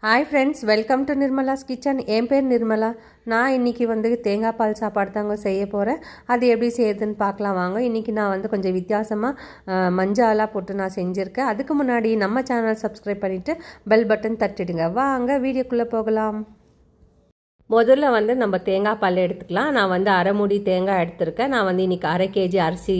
Hi friends, welcome to Nirmala's Kitchen. என் பேர் நிர்மலா. நான் இன்னைக்கு தேங்காய் பால் சாப்பாடு தாங்க செய்ய போறேன். அது எப்படி செய்யறதுன்னு பார்க்கலாம் வாங்க. இன்னைக்கு நான் கொஞ்சம் வித்தியாசமா மஞ்சளாலாம் போட்டு நான் செஞ்சிருக்கேன். அதுக்கு முன்னாடி நம்ம சேனல் சப்ஸ்கிரைப் பண்ணிட்டு பெல் பட்டன் தட்டிடுங்க. வாங்க வீடியோக்குள்ள போகலாம். முதல்ல நம்ம தேங்காய் பால் எடுத்துக்கலாம். நான் அரை மூடி தேங்காய் எடுத்திருக்கேன். நான் இன்னைக்கு 1/2 kg அரிசி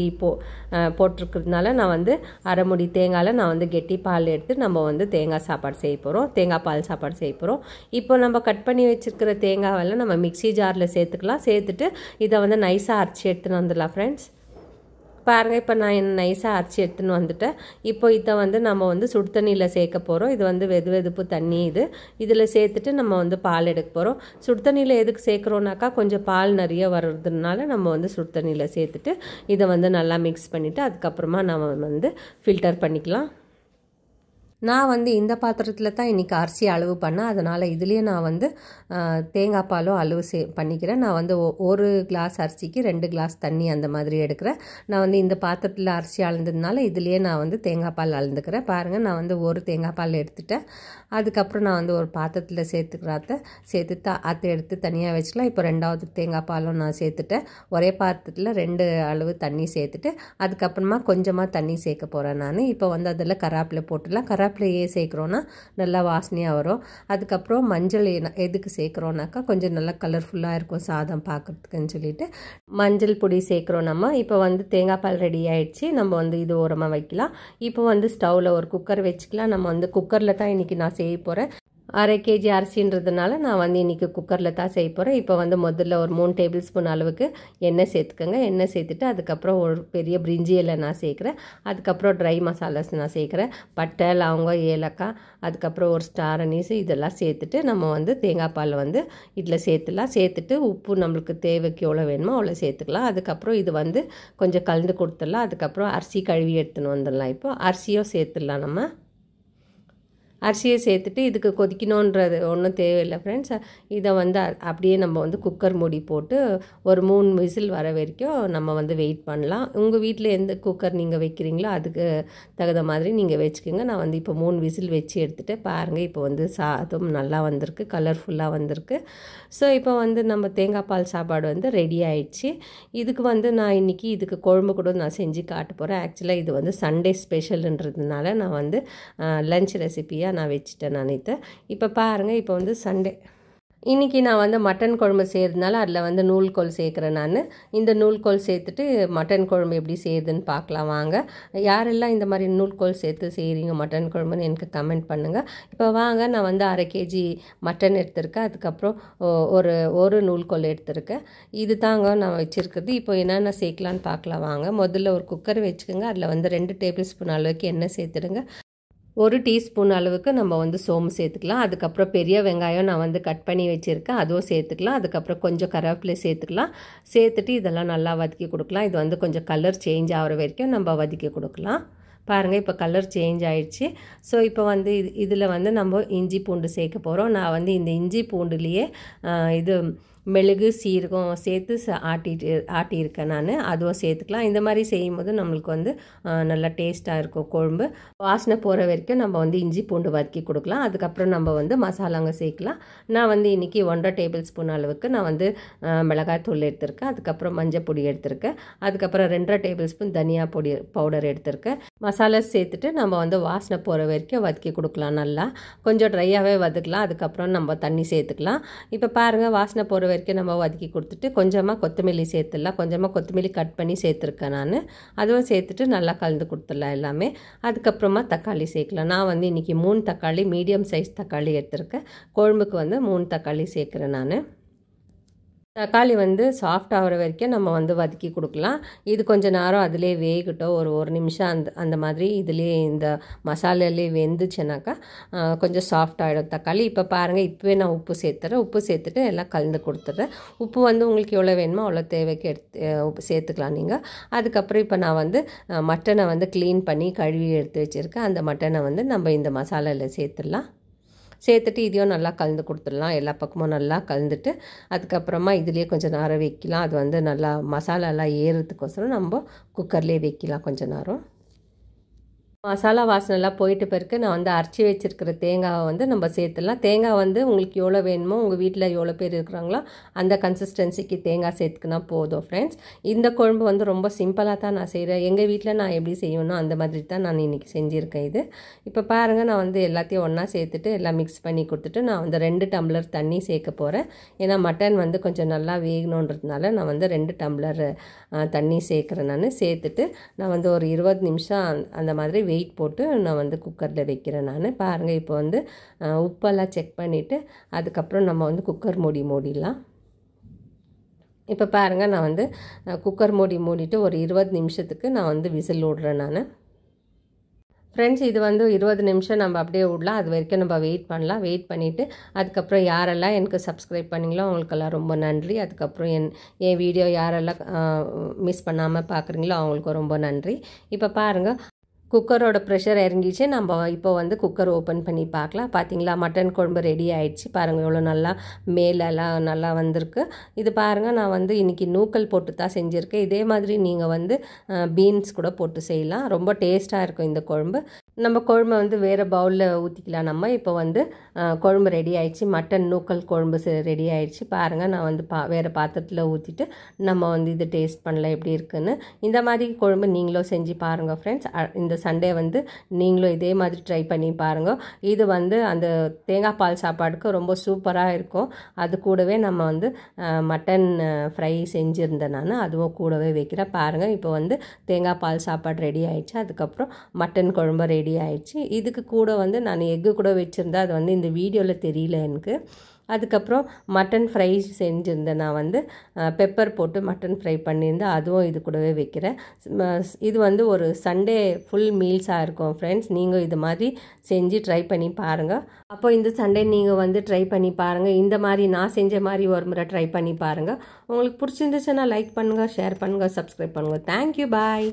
போட்டிருக்கிறதுனால நான் அரை மூடி தேங்காயில் நான் கெட்டி பால் எடுத்து நம்ம தேங்காய் சாப்பாடு செய்ய போகிறோம். தேங்காய் பால் சாப்பாடு செய்ய போகிறோம். இப்போ நம்ம கட் பண்ணி வச்சுருக்கிற தேங்காவெல்லாம் நம்ம மிக்ஸி ஜாரில் சேர்த்துக்கலாம். சேர்த்துட்டு இதை நைஸாக அரைச்சி எடுத்துன்னு வந்துடலாம் ஃப்ரெண்ட்ஸ். பாருங்கள், இப்போ நான் நைஸாக அரைச்சி எடுத்துன்னு வந்துட்டேன். இப்போ இதை நம்ம சுடு தண்ணியில் சேர்க்க போகிறோம். இது வெது வெதுப்பு தண்ணி. இதில் சேர்த்துட்டு நம்ம பால் எடுக்க போகிறோம். சுடு தண்ணியில் எதுக்கு சேர்க்குறோன்னாக்கா கொஞ்சம் பால் நிறைய வர்றதுனால நம்ம சுடு தண்ணியில் சேர்த்துட்டு இதை நல்லா மிக்ஸ் பண்ணிவிட்டு அதுக்கப்புறமா நம்ம ஃபில்டர் பண்ணிக்கலாம். நான் இந்த பாத்திரத்தில் தான் இன்றைக்கி அரிசி அளவு பண்ணேன். அதனால் இதுலேயே நான் தேங்காய் பாலும் அளவு பண்ணிக்கிறேன். நான் ஒரு கிளாஸ் அரிசிக்கு 2 கிளாஸ் தண்ணி அந்த மாதிரி எடுக்கிறேன். நான் இந்த பாத்திரத்தில் அரிசி அளந்ததுனால இதுலேயே நான் தேங்காய் பால் அளந்துக்கிறேன். பாருங்கள், நான் ஒரு தேங்காய் பால் எடுத்துட்டேன். அதுக்கப்புறம் நான் ஒரு பாத்திரத்தில் சேர்த்துட்டு அதை எடுத்து தனியாக வச்சுக்கலாம். இப்போ 2வது தேங்காய் பாலும் நான் சேர்த்துட்டேன். ஒரே பாத்திரத்தில் 2 அளவு தண்ணி சேர்த்துட்டு அதுக்கப்புறமா கொஞ்சமாக தண்ணி சேர்க்க போகிறேன் நான். இப்போ அதில் கராப்பில் போட்டுடலாம். கராப்பிலையே சேர்க்குறோன்னா நல்லா வாசனையாக வரும். அதுக்கப்புறம் மஞ்சள் எதுக்கு சேர்க்குறோன்னாக்கா கொஞ்சம் நல்லா கலர்ஃபுல்லாக இருக்கும் சாதம் பார்க்குறதுக்குன்னு சொல்லிட்டு மஞ்சள் பொடி சேர்க்குறோம் நம்ம. இப்போ தேங்காய் பால் ரெடி ஆகிடுச்சு. நம்ம இது ஓரமாக வைக்கலாம். இப்போ ஸ்டவ்வில் ஒரு குக்கர் வச்சுக்கலாம். நம்ம குக்கரில் தான் இன்றைக்கி நான் செய்ய போகிறேன். 1/2 kg அரிசின்றதுனால நான் இன்றைக்கி குக்கரில் தான் செய்ய போகிறேன். இப்போ முதல்ல ஒரு 3 டேபிள் ஸ்பூன் அளவுக்கு எண்ணெய் சேர்த்துக்கோங்க. எண்ணெய் சேர்த்துட்டு அதுக்கப்புறம் ஒரு பெரிய பிரிஞ்சி இலை நான் சேர்க்குறேன். அதுக்கப்புறம் ட்ரை மசாலாஸ் நான் சேர்க்குறேன். பட்டை, லவங்கம், ஏலக்காய், அதுக்கப்புறம் ஒரு ஸ்டார் அனீஸ் இதெல்லாம் சேர்த்துட்டு நம்ம தேங்காய் பால் இதில் சேர்த்துலாம். சேர்த்துட்டு உப்பு நம்மளுக்கு தேவைக்கு எவ்வளோ வேணுமோ அவ்வளோ சேர்த்துக்கலாம். அதுக்கப்புறம் இது கொஞ்சம் கலந்து கொடுத்துடலாம். அதுக்கப்புறம் அரிசி கழுவி எடுத்துன்னு வந்துடலாம். இப்போ அரிசியும் சேர்த்துடலாம். நம்ம அரிசியை சேர்த்துட்டு இதுக்கு கொதிக்கணுன்றது ஒன்றும் தேவையில்லை ஃப்ரெண்ட்ஸ். இதை அப்படியே நம்ம குக்கர் மூடி போட்டு ஒரு 3 விசில் வர வரைக்கும் நம்ம வெயிட் பண்ணலாம். உங்கள் வீட்டில் எந்த குக்கர் நீங்கள் வைக்கிறீங்களோ அதுக்கு தகுந்த மாதிரி நீங்கள் வச்சுக்கோங்க. நான் இப்போ 3 விசில் வச்சு எடுத்துகிட்டு பாருங்கள். இப்போ சாதம் நல்லா வந்திருக்கு, கலர்ஃபுல்லாக வந்திருக்கு. ஸோ இப்போ நம்ம தேங்காய் பால் சாப்பாடு ரெடி ஆயிடுச்சு. இதுக்கு நான் இன்றைக்கி இதுக்கு குழம்பு கூட நான் செஞ்சு காட்ட போகிறேன். ஆக்சுவலாக இது சண்டே ஸ்பெஷல்ன்றதுனால நான் லஞ்ச் ரெசிபியாக நான் வச்சுட்டேன் நான். இப்போ பாருங்கள், இப்போ சண்டே இன்றைக்கி நான் மட்டன் குழம்பு செய்கிறதுனால அதில் நூல்கோல் சேர்க்குறேன் நான். இந்த நூல்கோல் சேர்த்துட்டு மட்டன் குழம்பு எப்படி செய்யுதுன்னு பார்க்கலாம் வாங்க. யாரெல்லாம் இந்த மாதிரி நூல்கோல் சேர்த்து செய்கிறீங்க மட்டன் குழம்புன்னு எனக்கு கமெண்ட் பண்ணுங்கள். இப்போ வாங்க, நான் 1/2 kg மட்டன் எடுத்திருக்கேன். அதுக்கப்புறம் ஒரு நூல்கோல் எடுத்திருக்கேன். இது தாங்க நான் வச்சுருக்குறது. இப்போ என்னென்ன சேர்க்கலான்னு பார்க்கலாம் வாங்க. முதல்ல ஒரு குக்கர் வச்சுக்கோங்க. அதில் 2 டேபிள் ஸ்பூன் அளவுக்கு எண்ணெய் சேர்த்துடுங்க. 1 டீஸ்பூன் அளவுக்கு நம்ம சோம்பு சேர்த்துக்கலாம். அதுக்கப்புறம் பெரிய வெங்காயம் நான் கட் பண்ணி வச்சுருக்கேன், அதுவும் சேர்த்துக்கலாம். அதுக்கப்புறம் கொஞ்சம் கருவேப்பிலை சேர்த்துக்கலாம். சேர்த்துட்டு இதெல்லாம் நல்லா வதக்கி கொடுக்கலாம். இது கொஞ்சம் கலர் சேஞ்ச் ஆகிற வரைக்கும் நம்ம வதக்கி கொடுக்கலாம். பாருங்கள், இப்போ கலர் சேஞ்ச் ஆகிடுச்சு. ஸோ இப்போ இதில் நம்ம இஞ்சி பூண்டு சேர்க்க போகிறோம். நான் இந்த இஞ்சி பூண்டுலேயே இது மிளகு, சீரகம் சேர்த்து ஆட்டியிருக்கேன் நான். அதுவும் சேர்த்துக்கலாம். இந்த மாதிரி செய்யும்போது நம்மளுக்கு நல்லா டேஸ்ட்டாக இருக்கும் குழம்பு. வாசனை போகிற வரைக்கும் நம்ம இஞ்சி பூண்டு வதக்கி கொடுக்கலாம். அதுக்கப்புறம் நம்ம மசாலாங்க சேர்க்கலாம். நான் இன்றைக்கி 1/2 டேபிள் ஸ்பூன் அளவுக்கு நான் மிளகாய் தூள் எடுத்திருக்கேன். அதுக்கப்புறம் மஞ்சள் பொடி எடுத்திருக்கேன். அதுக்கப்புறம் 2/2 டேபிள் ஸ்பூன் தனியா பவுடர் எடுத்திருக்கேன். மசாலா சேர்த்துட்டு நம்ம வாசனை போகிற வரைக்கும் வதக்கி கொடுக்கலாம். நல்லா கொஞ்சம் ட்ரையாகவே வதக்கலாம். அதுக்கப்புறம் நம்ம தண்ணி சேர்த்துக்கலாம். இப்போ பாருங்கள், வாசனை போகிற வரைக்கும் நம்ம வதக்கி கொடுத்துட்டு கொஞ்சமாக கொத்தமல்லி சேர்த்துடலாம். கொஞ்சமாக கொத்தமல்லி கட் பண்ணி சேர்த்துருக்கேன் நான். அதுவும் சேர்த்துட்டு நல்லா கலந்து கொடுத்துடலாம் எல்லாமே. அதுக்கப்புறமா தக்காளி சேர்க்கலாம். நான் இன்றைக்கி 3 தக்காளி, மீடியம் சைஸ் தக்காளி எடுத்திருக்கேன். குழம்புக்கு 3 தக்காளி சேர்க்குறேன் நான். தக்காளி சாஃப்ட் ஆகிற வரைக்கும் நம்ம வதக்கி கொடுக்கலாம். இது கொஞ்சம் நேரம் அதிலே வேகட்டும். ஒரு நிமிஷம் அந்த மாதிரி இதிலே இந்த மசாலாலே வெந்துச்சுனாக்கா கொஞ்சம் சாஃப்ட் ஆகிடும் தக்காளி. இப்போ பாருங்கள், இப்போவே நான் உப்பு சேர்த்துறேன். உப்பு சேர்த்துட்டு எல்லாம் கலந்து கொடுத்துட்றேன். உப்பு உங்களுக்கு எவ்வளோ வேணுமோ அவ்வளோ தேவைக்கு உப்பு சேர்த்துக்கலாம் நீங்கள். அதுக்கப்புறம் இப்போ நான் மட்டனை க்ளீன் பண்ணி கழுவி எடுத்து வச்சுருக்கேன். அந்த மட்டனை நம்ம இந்த மசாலாவில் சேர்த்துடலாம். சேர்த்துட்டு இதையும் நல்லா கலந்து கொடுத்துடலாம். எல்லா பக்கமும் நல்லா கலந்துட்டு அதுக்கப்புறமா இதுலேயே கொஞ்சம் நேரம் வைக்கலாம். அது நல்லா மசாலாலாம் ஏறுறதுக்கோசரம் நம்ம குக்கர்லேயே வைக்கலாம் கொஞ்சம் நேரம். மசாலா வாசனைலாம் போயிட்டு பிறகு நான் வந்து அரைச்சி வச்சுருக்கிற தேங்காவை வந்து நம்ம சேர்த்துடலாம். தேங்காய் வந்து உங்களுக்கு எவ்வளோ வேணுமோ, உங்கள் வீட்டில் எவ்வளோ பேர் இருக்கிறாங்களோ அந்த கன்சிஸ்டன்சிக்கு தேங்காய் சேர்த்துக்கினா போதும் ஃப்ரெண்ட்ஸ். இந்த குழம்பு வந்து ரொம்ப சிம்பிளாக தான் நான் செய்கிறேன். எங்கள் வீட்டில் நான் எப்படி செய்யணும் அந்த மாதிரி தான் நான் இன்றைக்கி செஞ்சுருக்கேன். இது இப்போ பாருங்கள், நான் வந்து எல்லாத்தையும் ஒன்றா சேர்த்துட்டு எல்லாம் மிக்ஸ் பண்ணி கொடுத்துட்டு நான் வந்து 2 டம்ளர் தண்ணி சேர்க்க போகிறேன். ஏன்னா மட்டன் வந்து கொஞ்சம் நல்லா வேகணுன்றதுனால நான் வந்து 2 டம்ளர் தண்ணி சேர்க்குறேன். நான் சேர்த்துட்டு நான் வந்து ஒரு 20 நிமிஷம் அந்த மாதிரி வெயிட் போட்டு நான் வந்து குக்கரில் வைக்கிறேன். நான் பாருங்கள், இப்போ வந்து உப்பெல்லாம் செக் பண்ணிவிட்டு அதுக்கப்புறம் நம்ம வந்து குக்கர் மூடிடலாம். இப்போ பாருங்கள், நான் வந்து குக்கர் மூடிட்டு ஒரு 20 நிமிஷத்துக்கு நான் வந்து விசில் விடுறேன். நான் ஃப்ரெண்ட்ஸ், இது வந்து 20 நிமிஷம் நம்ம அப்படியே விடலாம். அது வரைக்கும் நம்ம வெயிட் பண்ணலாம். வெயிட் பண்ணிவிட்டு அதுக்கப்புறம் யாரெல்லாம் எனக்கு சப்ஸ்கிரைப் பண்ணிங்களோ அவங்களுக்கெல்லாம் ரொம்ப நன்றி. அதுக்கப்புறம் என் வீடியோ யாரெல்லாம் மிஸ் பண்ணாமல் பார்க்குறீங்களோ அவங்களுக்கும் ரொம்ப நன்றி. இப்போ பாருங்கள், குக்கரோட ப்ரெஷர் இறங்கிச்சு. நம்ம இப்போ வந்து குக்கர் ஓப்பன் பண்ணி பார்க்கலாம். பார்த்தீங்களா, மட்டன் குழம்பு ரெடி ஆகிடுச்சு. பாருங்கள் எவ்வளோ நல்லா மேலெல்லாம் நல்லா வந்திருக்கு. இது பாருங்கள், நான் வந்து இன்றைக்கி நூக்கல் போட்டு தான் செஞ்சுருக்கேன். இதே மாதிரி நீங்கள் வந்து பீன்ஸ் கூட போட்டு செய்யலாம். ரொம்ப டேஸ்ட்டாக இருக்கும் இந்த குழம்பு. நம்ம குழம்பு வந்து வேறு பவுலில் ஊற்றிக்கலாம். நம்ம இப்போ வந்து குழம்பு ரெடி ஆகிடுச்சு. மட்டன் நூக்கல் குழம்பு ரெடி ஆகிடுச்சு. பாருங்கள், நான் வந்து வேறு பாத்திரத்தில் ஊற்றிட்டு நம்ம வந்து இது டேஸ்ட் பண்ணல எப்படி இருக்குன்னு. இந்த மாதிரி குழம்பு நீங்களும் செஞ்சு பாருங்கள் ஃப்ரெண்ட்ஸ். இந்த சண்டே வந்து நீங்களும் இதே மாதிரி ட்ரை பண்ணி பாருங்கள். இது வந்து அந்த தேங்காய் பால் சாப்பாடுக்கு ரொம்ப சூப்பராக இருக்கும். அது கூடவே நம்ம வந்து மட்டன் ஃப்ரை செஞ்சுருந்தேன். நான் அதுவும் கூடவே வைக்கிறேன். பாருங்கள், இப்போ வந்து தேங்காய் பால் சாப்பாடு ரெடி ஆகிடுச்சு. அதுக்கப்புறம் மட்டன் குழம்பு ரெடி ஆயிடுச்சு. இதுக்கு கூட வந்து நான் எக்கு கூட வச்சுருந்தேன். அது வந்து இந்த வீடியோவில் தெரியல எனக்கு. அதுக்கப்புறம் மட்டன் ஃப்ரை செஞ்சுருந்தேன். நான் வந்து பெப்பர் போட்டு மட்டன் ஃப்ரை பண்ணியிருந்தேன். அதுவும் இது கூடவே வைக்கிறேன். இது வந்து ஒரு சண்டே ஃபுல் மீல்ஸாக இருக்கும் ஃப்ரெண்ட்ஸ். நீங்கள் இது மாதிரி செஞ்சு ட்ரை பண்ணி பாருங்கள். அப்போ இந்த சண்டே நீங்கள் வந்து ட்ரை பண்ணி பாருங்கள். இந்த மாதிரி நான் செஞ்ச மாதிரி ஒரு முறை ட்ரை பண்ணி பாருங்கள். உங்களுக்கு பிடிச்சிருந்துச்சுன்னா லைக் பண்ணுங்கள், ஷேர் பண்ணுங்கள், சப்ஸ்கிரைப் பண்ணுங்கள். தேங்க்யூ, பாய்.